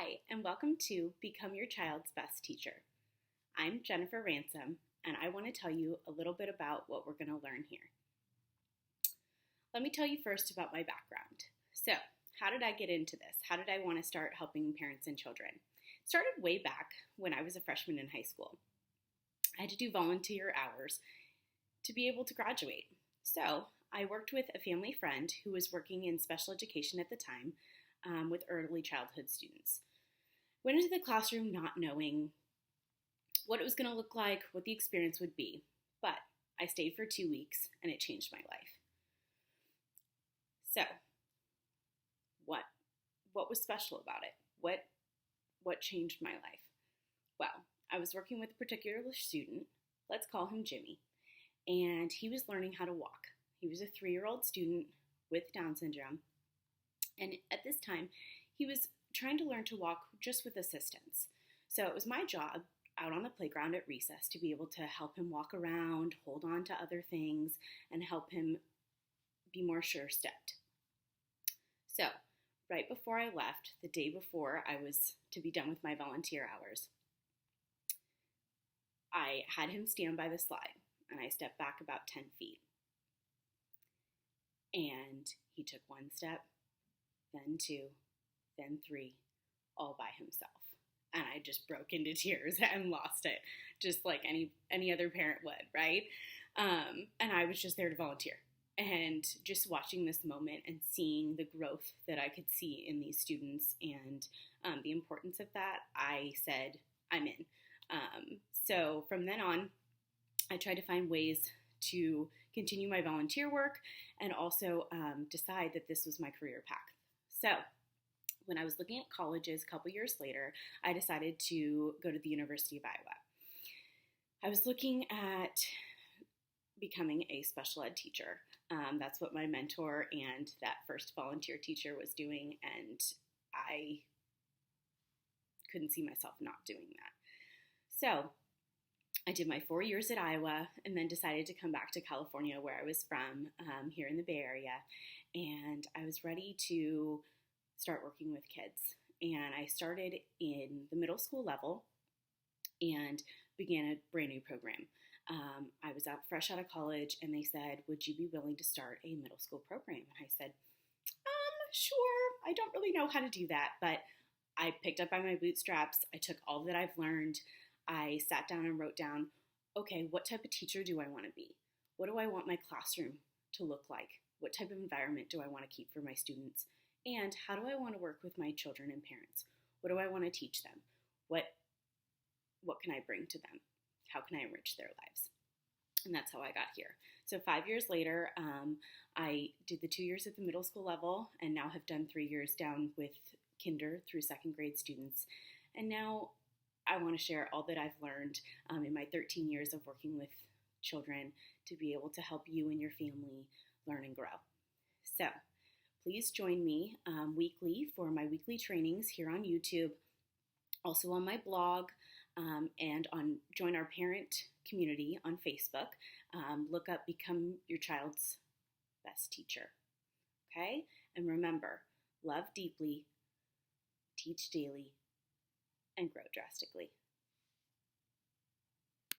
Hi, and welcome to Become Your Child's Best Teacher. I'm Jennifer Ransom, and I want to tell you a little bit about what we're going to learn here. Let me tell you first about my background. So, how did I get into this? How did I want to start helping parents and children? It started way back when I was a freshman in high school. I had to do volunteer hours to be able to graduate. So, I worked with a family friend who was working in special education at the time with early childhood students. Went into the classroom not knowing what it was going to look like, what the experience would be, but I stayed for 2 weeks and it changed my life. So, what was special about it? What changed my life? Well, I was working with a particular student, let's call him Jimmy, and he was learning how to walk. He was a 3-year-old student with Down syndrome, and at this time, he was trying to learn to walk just with assistance. So it was my job out on the playground at recess to be able to help him walk around, hold on to other things, and help him be more sure-stepped. So, right before I left, the day before I was to be done with my volunteer hours, I had him stand by the slide, and I stepped back about 10 feet. And he took 1 step, then 2, then 3, all by himself. And I just broke into tears and lost it, just like any other parent would, right? And I was just there to volunteer. And just watching this moment and seeing the growth that I could see in these students and the importance of that, I said, I'm in. So from then on, I tried to find ways to continue my volunteer work and also decide that this was my career path. So when I was looking at colleges a couple years later, I decided to go to the University of Iowa. I was looking at becoming a special ed teacher. That's what my mentor and that first volunteer teacher was doing, and I couldn't see myself not doing that. So I did my 4 years at Iowa and then decided to come back to California, where I was from, here in the Bay Area, and I was ready to start working with kids. And I started in the middle school level and began a brand new program. I was fresh out of college, and they said, would you be willing to start a middle school program? And I said, sure. I don't really know how to do that, but I picked up by my bootstraps. I took all that I've learned. I sat down and wrote down, okay, what type of teacher do I want to be? What do I want my classroom to look like? What type of environment do I want to keep for my students? And how do I want to work with my children and parents? What do I want to teach them? What can I bring to them? How can I enrich their lives? And that's how I got here. So 5 years later, I did the 2 years at the middle school level and now have done 3 years down with kinder through 2nd grade students. And now I want to share all that I've learned in my 13 years of working with children to be able to help you and your family learn and grow. So please join me weekly for my weekly trainings here on YouTube, also on my blog, and join our parent community on Facebook. Look up Become Your Child's Best Teacher. Okay? And remember, love deeply, teach daily, and grow drastically.